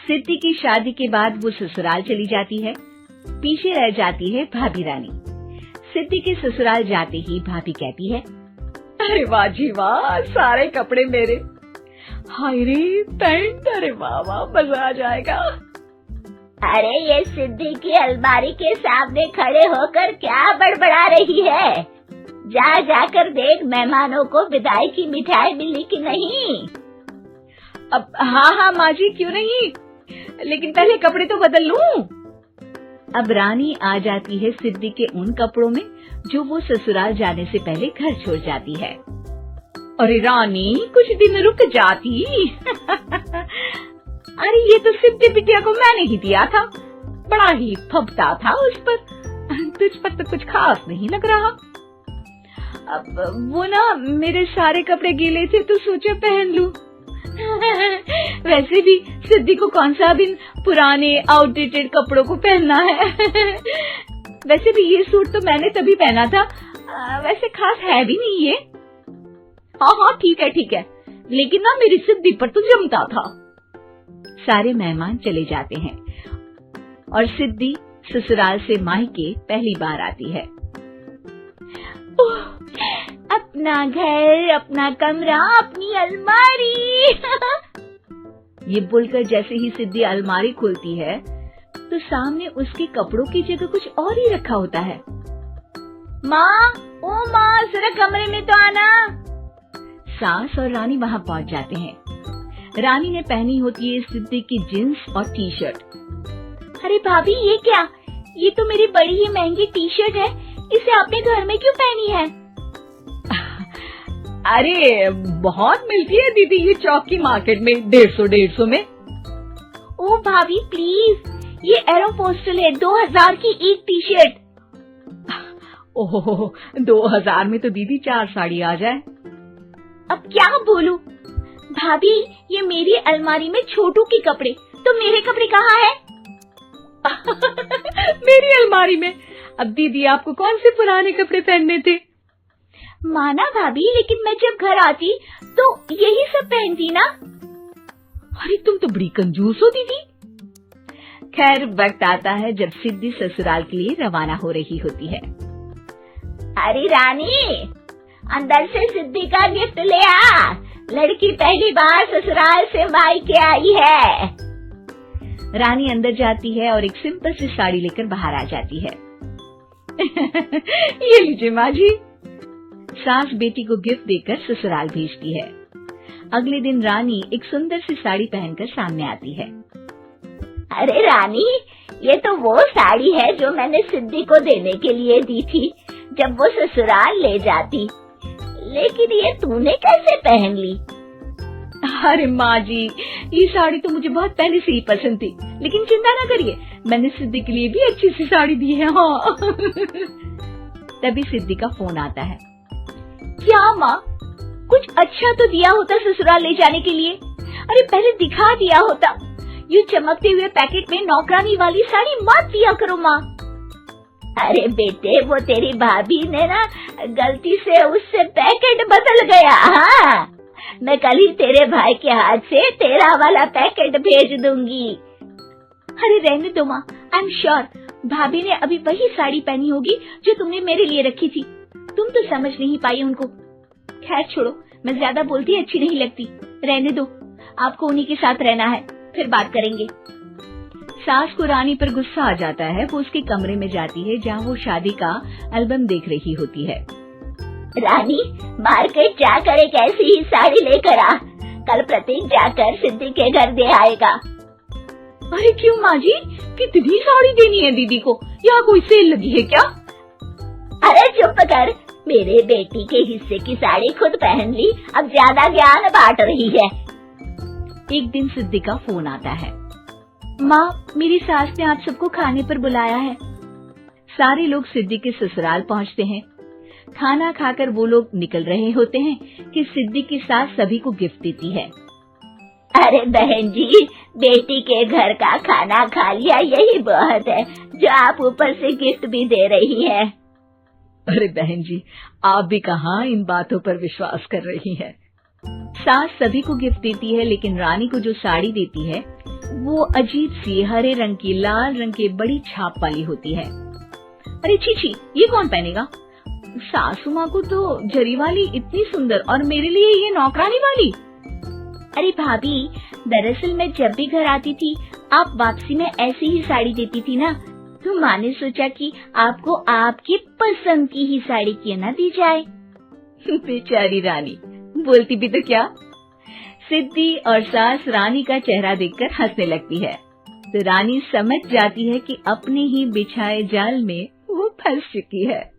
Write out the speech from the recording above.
सिद्धि की शादी के बाद वो ससुराल चली जाती है। पीछे रह जाती है भाभी रानी। सिद्धि के ससुराल जाते ही भाभी कहती है, अरे वाह जी वाह, सारे कपड़े मेरे। हाय रे पैंट, अरे वाह वाह, मजा आ जाएगा। अरे ये सिद्धि की अलमारी के सामने खड़े होकर क्या बड़बड़ा रही है? जाकर देख मेहमानों को विदाई की मिठाई मिली कि नहीं। अब हाँ माँ जी, क्यों नहीं, लेकिन पहले कपड़े तो बदल लूं। अब रानी आ जाती है सिद्धि के उन कपड़ों में जो वो ससुराल जाने से पहले घर छोड़ जाती है। अरे रानी, कुछ दिन रुक जाती। अरे ये तो सिद्धि बिटिया को मैंने ही दिया था, बड़ा ही फबता था उस पर, तुझ पर तो कुछ खास नहीं लग रहा। अब वो ना मेरे सारे कपड़े गीले थे तो सोचा पहन लूं। वैसे भी सिद्धि को कौन सा दिन पुराने आउटडेटेड कपड़ों को पहनना है। वैसे भी ये सूट तो मैंने तभी पहना था, वैसे खास है भी नहीं ये। हाँ ठीक है, लेकिन ना मेरी सिद्धि पर तो जमता था। सारे मेहमान चले जाते हैं और सिद्धि ससुराल से मायके पहली बार आती है। अपना घर, अपना कमरा, अपनी अलमारी। ये बोलकर जैसे ही सिद्धि अलमारी खोलती है तो सामने उसके कपड़ों की जगह कुछ और ही रखा होता है। माँ, ओ माँ, जरा कमरे में तो आना। सास और रानी वहाँ पहुँच जाते हैं। रानी ने पहनी होती है सिद्धि की जींस और टी शर्ट। अरे भाभी, ये क्या? ये तो मेरी बड़ी ही महंगी टी शर्ट है, इसे आपने घर में क्यों पहनी है? अरे बहुत मिलती है दीदी ये चौक की मार्केट में, 150 में। ओ भाभी प्लीज, ये एरोपोस्टल है, 2000 की एक टी शर्ट। ओहो, 2000 में तो दीदी 4 साड़ी आ जाए। अब क्या बोलूं? भाभी, ये मेरी अलमारी में छोटू के कपड़े, तो मेरे कपड़े कहाँ हैं? मेरी अलमारी में? अब दीदी आपको कौन से पुराने कपड़े पहनने थे? माना भाभी, लेकिन मैं जब घर आती तो यही सब पहनती ना। अरे तुम तो बड़ी कंजूस हो दीदी। खैर, वक्त आता है जब सिद्धि ससुराल के लिए रवाना हो रही होती है। अरे रानी, अंदर से सिद्धि का गिफ्ट ले आ, लड़की पहली बार ससुराल से मायके आई है। रानी अंदर जाती है और एक सिंपल सी साड़ी लेकर बाहर आ जाती है। ये लीजिए माँ जी। सास बेटी को गिफ्ट देकर ससुराल भेजती है। अगले दिन रानी एक सुंदर सी साड़ी पहनकर सामने आती है। अरे रानी, ये तो वो साड़ी है जो मैंने सिद्धि को देने के लिए दी थी जब वो ससुराल ले जाती, लेकिन ये तूने कैसे पहन ली? अरे माँ जी, ये साड़ी तो मुझे बहुत पहले से ही पसंद थी, लेकिन चिंता ना करिए, मैंने सिद्धि के लिए भी अच्छी सी साड़ी दी है। हाँ। तभी सिद्धि का फोन आता है। क्या माँ, कुछ अच्छा तो दिया होता ससुराल ले जाने के लिए। अरे पहले दिखा दिया होता। ये चमकते हुए पैकेट में नौकरानी वाली साड़ी मत दिया करो माँ। अरे बेटे, वो तेरी भाभी ने ना गलती से उससे पैकेट बदल गया। हाँ, मैं कल ही तेरे भाई के हाथ से तेरा वाला पैकेट भेज दूंगी। अरे रहने दो माँ, आई एम श्योर भाभी ने अभी वही साड़ी पहनी होगी जो तुमने मेरे लिए रखी थी। तुम तो समझ नहीं पाई उनको। खैर छोड़ो, मैं ज्यादा बोलती अच्छी नहीं लगती, रहने दो, आपको उन्हीं के साथ रहना है, फिर बात करेंगे। सास को रानी पर गुस्सा आ जाता है। वो उसके कमरे में जाती है जहाँ वो शादी का एल्बम देख रही होती है। रानी, मार्केट जाकर एक ऐसी ही साड़ी लेकर आ, कल प्रतीक जाकर सिद्धि के घर दे आएगा। अरे क्यों माँ जी, कितनी साड़ी देनी है दीदी को? यहाँ कोई सेल लगी है क्या? अरे चुप कर, मेरे बेटी के हिस्से की साड़ी खुद पहन ली, अब ज्यादा ज्ञान बांट रही है। एक दिन सिद्धि का फोन आता है। माँ, मेरी सास ने आप सबको खाने पर बुलाया है। सारे लोग सिद्धि के ससुराल पहुँचते हैं। खाना खाकर वो लोग निकल रहे होते हैं कि सिद्धि की सास सभी को गिफ्ट देती है। अरे बहन जी, बेटी के घर का खाना खा लिया, यही बहुत है जो आप ऊपर से गिफ्ट भी दे रही है। अरे बहन जी, आप भी कहाँ इन बातों पर विश्वास कर रही है। सास सभी को गिफ्ट देती है, लेकिन रानी को जो साड़ी देती है वो अजीब सी हरे रंग की लाल रंग के बड़ी छाप वाली होती है। अरे छी, ये कौन पहनेगा? सासू माँ को तो जरी वाली इतनी सुंदर और मेरे लिए ये नौकरानी वाली। अरे भाभी, दरअसल मैं जब भी घर आती थी आप वापसी में ऐसी ही साड़ी देती थी ना, तो माँ ने सोचा कि आपको आपकी पसंद की ही साड़ी क्यों ना दी जाए। बेचारी रानी, बोलती भी तो क्या। सिद्धि और सास रानी का चेहरा देखकर हंसने लगती है, तो रानी समझ जाती है कि अपने ही बिछाए जाल में वो फंस चुकी है।